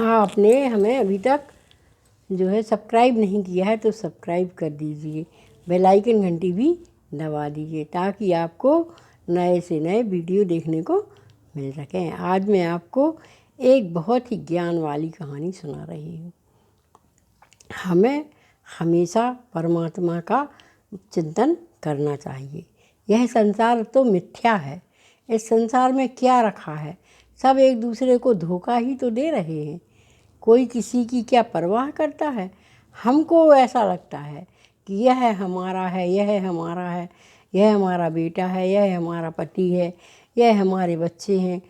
आपने हमें अभी तक जो है सब्सक्राइब नहीं किया है तो सब्सक्राइब कर दीजिए, बेल आइकन घंटी भी दबा दीजिए ताकि आपको नए से नए वीडियो देखने को मिल सकें। आज मैं आपको एक बहुत ही ज्ञान वाली कहानी सुना रही हूँ। हमें हमेशा परमात्मा का चिंतन करना चाहिए। यह संसार तो मिथ्या है, इस संसार में क्या रखा है, सब एक दूसरे को धोखा ही तो दे रहे हैं। कोई किसी की क्या परवाह करता है। हमको ऐसा लगता है कि यह हमारा है, यह हमारा है, यह हमारा बेटा है, यह हमारा पति है, यह हमारे बच्चे हैं,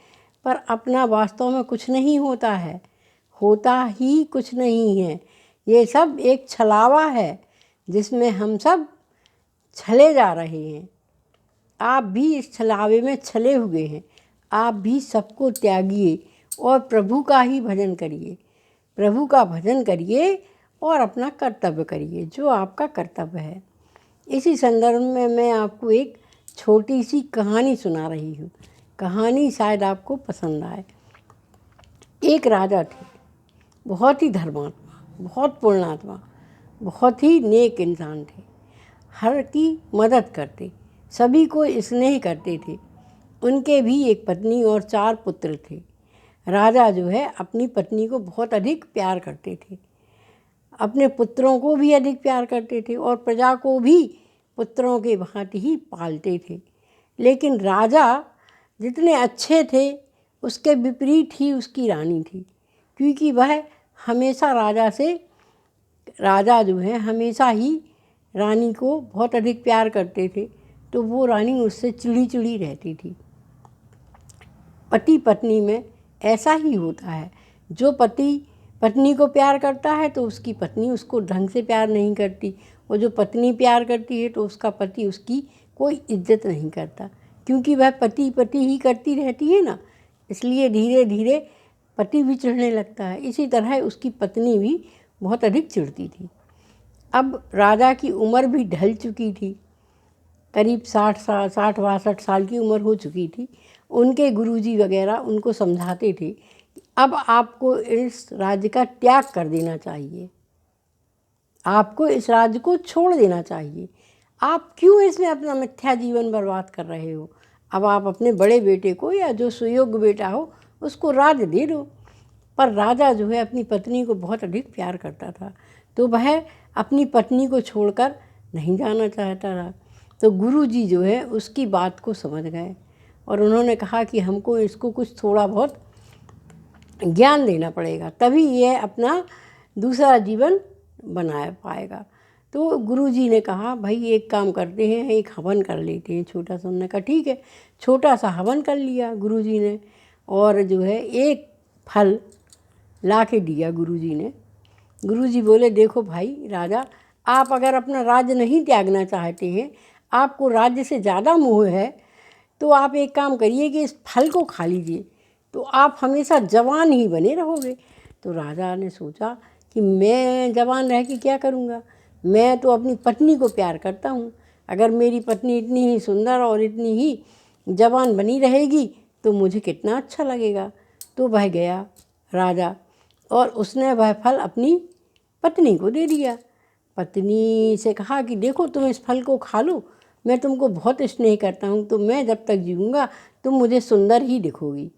पर अपना वास्तव में कुछ नहीं होता है, होता ही कुछ नहीं है। ये सब एक छलावा है जिसमें हम सब छले जा रहे हैं। आप भी इस छलावे में छले हुए हैं। आप भी सबको त्यागिए और प्रभु का ही भजन करिए। प्रभु का भजन करिए और अपना कर्तव्य करिए जो आपका कर्तव्य है। इसी संदर्भ में मैं आपको एक छोटी सी कहानी सुना रही हूँ। कहानी शायद आपको पसंद आए। एक राजा थे, बहुत ही धर्मात्मा, बहुत पुण्यात्मा, बहुत ही नेक इंसान थे। हर की मदद करते, सभी को स्नेह करते थे। उनके भी एक पत्नी और 4 पुत्र थे। राजा जो है अपनी पत्नी को बहुत अधिक प्यार करते थे, अपने पुत्रों को भी अधिक प्यार करते थे और प्रजा को भी पुत्रों के भांति ही पालते थे। लेकिन राजा जितने अच्छे थे उसके विपरीत ही उसकी रानी थी, क्योंकि वह हमेशा राजा जो है हमेशा ही रानी को बहुत अधिक प्यार करते थे, तो वो रानी उससे चिड़ी चिड़ी रहती थी। पति पत्नी में ऐसा ही होता है। जो पति पत्नी को प्यार करता है तो उसकी पत्नी उसको ढंग से प्यार नहीं करती, और जो पत्नी प्यार करती है तो उसका पति उसकी कोई इज्जत नहीं करता, क्योंकि वह पति पति ही करती रहती है ना, इसलिए धीरे धीरे पति भी चिढ़ने लगता है। इसी तरह उसकी पत्नी भी बहुत अधिक चिढ़ती थी। अब राजा की उम्र भी ढल चुकी थी, करीब 60-62 साल की उम्र हो चुकी थी। उनके गुरुजी वगैरह उनको समझाते थे कि अब आपको इस राज्य का त्याग कर देना चाहिए, आपको इस राज्य को छोड़ देना चाहिए। आप क्यों इसमें अपना मिथ्या जीवन बर्बाद कर रहे हो। अब आप अपने बड़े बेटे को या जो सुयोग्य बेटा हो उसको राज्य दे दो। पर राजा जो है अपनी पत्नी को बहुत अधिक प्यार करता था, तो वह अपनी पत्नी को छोड़कर नहीं जाना चाहता था। तो गुरुजी जो है उसकी बात को समझ गए और उन्होंने कहा कि हमको इसको कुछ थोड़ा बहुत ज्ञान देना पड़ेगा, तभी यह अपना दूसरा जीवन बना पाएगा। तो गुरुजी ने कहा भाई एक काम करते हैं, एक हवन कर लेते हैं छोटा सा। उन्होंने कहा ठीक है। छोटा सा हवन कर लिया गुरुजी ने, और जो है एक फल ला के दिया गुरुजी ने। गुरुजी बोले देखो भाई राजा, आप अगर अपना राज्य नहीं त्यागना चाहते हैं, आपको राज्य से ज़्यादा मोह है, तो आप एक काम करिए कि इस फल को खा लीजिए, तो आप हमेशा जवान ही बने रहोगे। तो राजा ने सोचा कि मैं जवान रह के क्या करूँगा, मैं तो अपनी पत्नी को प्यार करता हूँ। अगर मेरी पत्नी इतनी ही सुंदर और इतनी ही जवान बनी रहेगी तो मुझे कितना अच्छा लगेगा। तो वह गया राजा और उसने वह फल अपनी पत्नी को दे दिया। पत्नी से कहा कि देखो तुम इस फल को खा लो, मैं तुमको बहुत स्नेह करता हूँ, तो मैं जब तक जीऊँगा तुम मुझे सुंदर ही दिखोगी,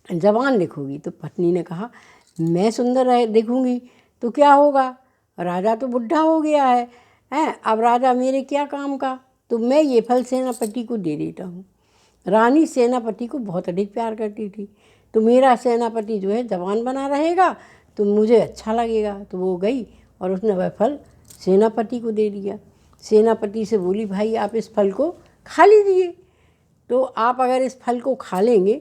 जवान दिखोगी। तो पत्नी ने कहा मैं सुंदर दिखूँगी तो क्या होगा, राजा तो बुढ़ा हो गया है, अब राजा मेरे क्या काम का, तो मैं ये फल सेनापति को दे देता हूँ। रानी सेनापति को बहुत अधिक प्यार करती थी, तो मेरा सेनापति जो है जवान बना रहेगा तो मुझे अच्छा लगेगा। तो वो गई और उसने वह फल सेनापति को दे दिया। सेनापति से बोली भाई आप इस फल को खा लीजिए, तो आप अगर इस फल को खा लेंगे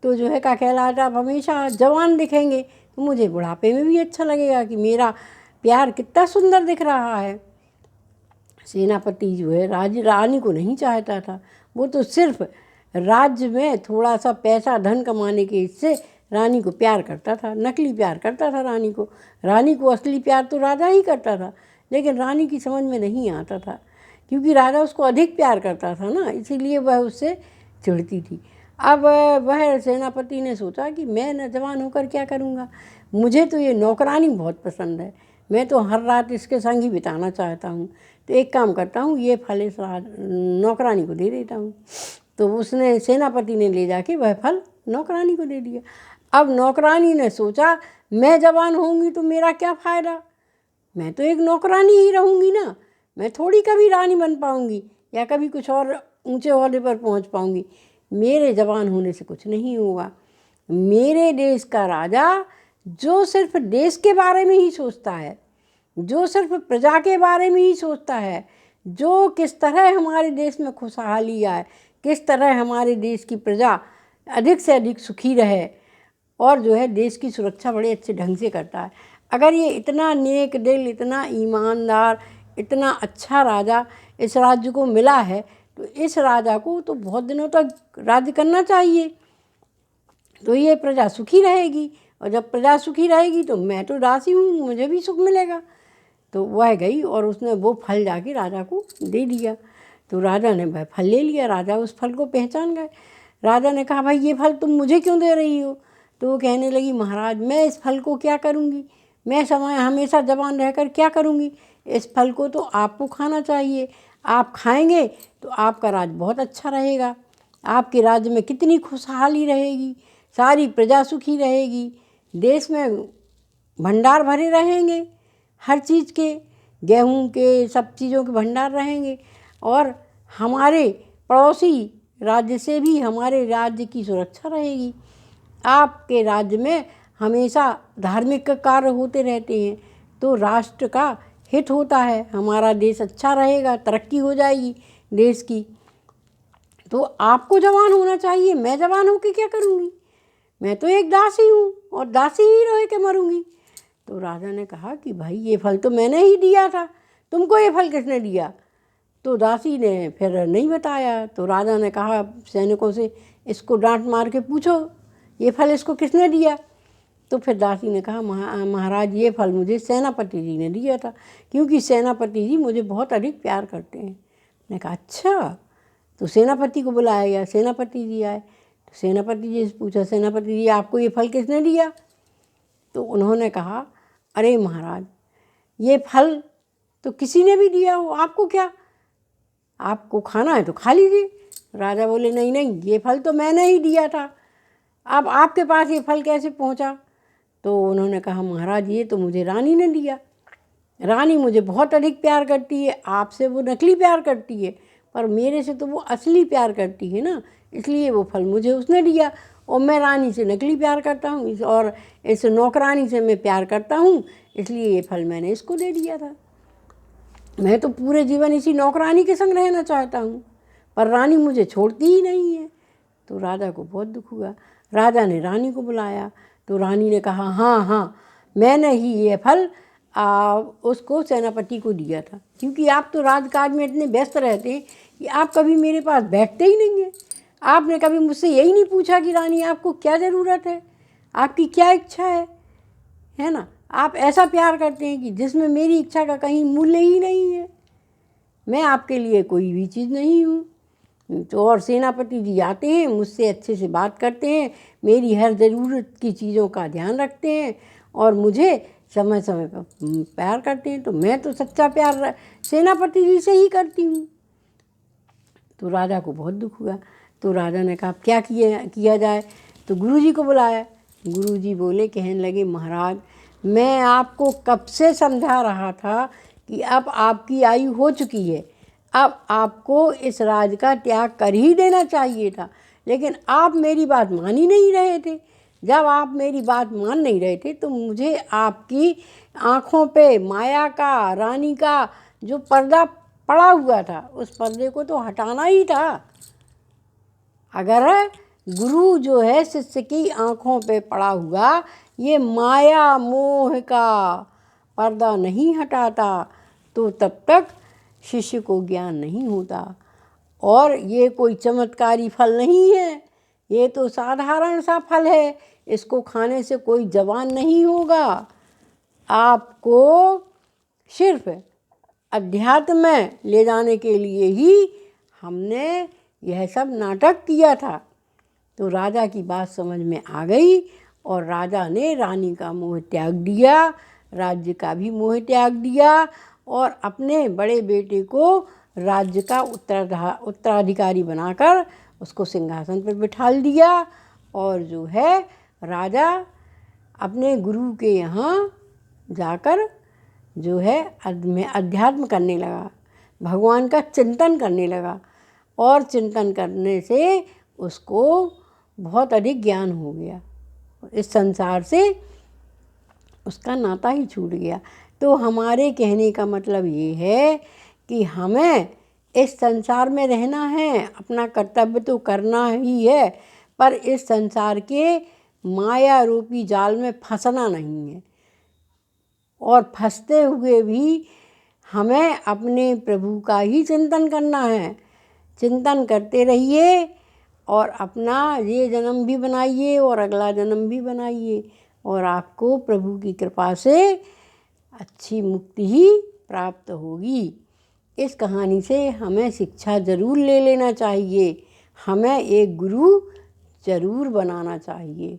तो जो है क्या कहलाता, आप हमेशा जवान दिखेंगे, तो मुझे बुढ़ापे में भी अच्छा लगेगा कि मेरा प्यार कितना सुंदर दिख रहा है। सेनापति जो है रानी को नहीं चाहता था, वो तो सिर्फ राज्य में थोड़ा सा पैसा धन कमाने के इससे रानी को प्यार करता था, नकली प्यार करता था रानी को। रानी को असली प्यार तो राजा ही करता था, लेकिन रानी की समझ में नहीं आता था, क्योंकि राजा उसको अधिक प्यार करता था ना, इसीलिए वह उससे चिढ़ती थी। अब वह सेनापति ने सोचा कि मैं न जवान होकर क्या करूँगा, मुझे तो ये नौकरानी बहुत पसंद है, मैं तो हर रात इसके संग ही बिताना चाहता हूँ। तो एक काम करता हूँ, ये फल इस नौकरानी को दे देता हूँ। तो उसने सेनापति ने ले जाके वह फल नौकरानी को दे दिया। अब नौकरानी ने सोचा मैं जवान होंगी तो मेरा क्या फ़ायदा, मैं तो एक नौकरानी ही रहूँगी ना, मैं थोड़ी कभी रानी बन पाऊँगी या कभी कुछ और ऊंचे ओहदे पर पहुँच पाऊँगी, मेरे जवान होने से कुछ नहीं होगा। मेरे देश का राजा जो सिर्फ देश के बारे में ही सोचता है, जो सिर्फ प्रजा के बारे में ही सोचता है, जो किस तरह हमारे देश में खुशहाली आए, किस तरह हमारे देश की प्रजा अधिक से अधिक सुखी रहे और जो है देश की सुरक्षा बड़े अच्छे ढंग से करता है, अगर ये इतना नेक दिल, इतना ईमानदार, इतना अच्छा राजा इस राज्य को मिला है तो इस राजा को तो बहुत दिनों तक राज्य करना चाहिए, तो ये प्रजा सुखी रहेगी, और जब प्रजा सुखी रहेगी तो मैं तो दासी हूँ, मुझे भी सुख मिलेगा। तो वह गई और उसने वो फल जाके राजा को दे दिया। तो राजा ने वह फल ले लिया, राजा उस फल को पहचान गए। राजा ने कहा भाई ये फल तुम मुझे क्यों दे रही हो। तो वो कहने लगी महाराज मैं इस फल को क्या करूँगी, मैं समय हमेशा जवान रहकर क्या करूँगी, इस फल को तो आपको खाना चाहिए, आप खाएंगे तो आपका राज्य बहुत अच्छा रहेगा, आपके राज्य में कितनी खुशहाली रहेगी, सारी प्रजा सुखी रहेगी, देश में भंडार भरे रहेंगे, हर चीज़ के, गेहूं के, सब चीज़ों के भंडार रहेंगे, और हमारे पड़ोसी राज्य से भी हमारे राज्य की सुरक्षा रहेगी। आपके राज्य में हमेशा धार्मिक कार्य होते रहते हैं तो राष्ट्र का हित होता है, हमारा देश अच्छा रहेगा, तरक्की हो जाएगी देश की। तो आपको जवान होना चाहिए, मैं जवान होकर क्या करूँगी, मैं तो एक दासी हूँ और दासी ही रह के मरूँगी। तो राजा ने कहा कि भाई ये फल तो मैंने ही दिया था, तुमको ये फल किसने दिया। तो दासी ने फिर नहीं बताया। तो राजा ने कहा सैनिकों से इसको डांट मार के पूछो ये फल इसको किसने दिया। तो फिर दासी ने कहा महाराज ये फल मुझे सेनापति जी ने दिया था, क्योंकि सेनापति जी मुझे बहुत अधिक प्यार करते हैं। मैंने कहा अच्छा। तो सेनापति को बुलाया गया, सेनापति जी आए। तो सेनापति जी से पूछा सेनापति जी आपको ये फल किसने दिया। तो उन्होंने कहा अरे महाराज ये फल तो किसी ने भी दिया हो, आपको क्या, आपको खाना है तो खा लीजिए। राजा बोले नहीं नहीं ये फल तो मैंने ही दिया था, अब आपके पास ये फल कैसे पहुंचा। तो उन्होंने कहा महाराज ये तो मुझे रानी ने दिया, रानी मुझे बहुत अधिक प्यार करती है, आपसे वो नकली प्यार करती है पर मेरे से तो वो असली प्यार करती है ना, इसलिए वो फल मुझे उसने दिया, और मैं रानी से नकली प्यार करता हूँ और इस नौकरानी से मैं प्यार करता हूँ, इसलिए ये फल मैंने इसको दे दिया था। मैं तो पूरे जीवन इसी नौकरानी के संग रहना चाहता हूँ पर रानी मुझे छोड़ती ही नहीं है। तो राजा को बहुत दुख हुआ। राजा ने रानी को बुलाया। तो रानी ने कहा हाँ हाँ मैंने ही ये फल उसको सेनापति को दिया था, क्योंकि आप तो राजकाज में इतने व्यस्त रहते हैं कि आप कभी मेरे पास बैठते ही नहीं हैं। आपने कभी मुझसे यही नहीं पूछा कि रानी आपको क्या ज़रूरत है, आपकी क्या इच्छा है ना। आप ऐसा प्यार करते हैं कि जिसमें मेरी इच्छा का कहीं मूल्य ही नहीं है, मैं आपके लिए कोई भी चीज़ नहीं हूँ। तो और सेनापति जी आते हैं, मुझसे अच्छे से बात करते हैं, मेरी हर ज़रूरत की चीज़ों का ध्यान रखते हैं और मुझे समय समय पर प्यार करते हैं, तो मैं तो सच्चा प्यार सेनापति जी से ही करती हूँ। तो राजा को बहुत दुख हुआ। तो राजा ने कहा क्या किया जाए। तो गुरुजी को बुलाया। गुरुजी बोले, कहने लगे महाराज मैं आपको कब से समझा रहा था कि अब आपकी आयु हो चुकी है, अब आपको इस राज का त्याग कर ही देना चाहिए था, लेकिन आप मेरी बात मान ही नहीं रहे थे। जब आप मेरी बात मान नहीं रहे थे तो मुझे आपकी आँखों पे माया का, रानी का जो पर्दा पड़ा हुआ था उस पर्दे को तो हटाना ही था। अगर गुरु जो है शिष्य की आँखों पे पड़ा हुआ ये माया मोह का पर्दा नहीं हटाता तो तब तक शिष्य को ज्ञान नहीं होता। और ये कोई चमत्कारी फल नहीं है, ये तो साधारण सा फल है, इसको खाने से कोई जवान नहीं होगा। आपको सिर्फ अध्यात्म में ले जाने के लिए ही हमने यह सब नाटक किया था। तो राजा की बात समझ में आ गई और राजा ने रानी का मोह त्याग दिया, राज्य का भी मोह त्याग दिया और अपने बड़े बेटे को राज्य का उत्तराधिकारी बनाकर उसको सिंहासन पर बिठाल दिया। और जो है राजा अपने गुरु के यहाँ जाकर जो है अध्यात्म करने लगा, भगवान का चिंतन करने लगा और चिंतन करने से उसको बहुत अधिक ज्ञान हो गया। इस संसार से उसका नाता ही छूट गया। तो हमारे कहने का मतलब ये है कि हमें इस संसार में रहना है, अपना कर्तव्य तो करना ही है, पर इस संसार के माया रूपी जाल में फंसना नहीं है। और फंसते हुए भी हमें अपने प्रभु का ही चिंतन करना है। चिंतन करते रहिए और अपना ये जन्म भी बनाइए और अगला जन्म भी बनाइए और आपको प्रभु की कृपा से अच्छी मुक्ति ही प्राप्त होगी। इस कहानी से हमें शिक्षा ज़रूर ले लेना चाहिए, हमें एक गुरु ज़रूर बनाना चाहिए।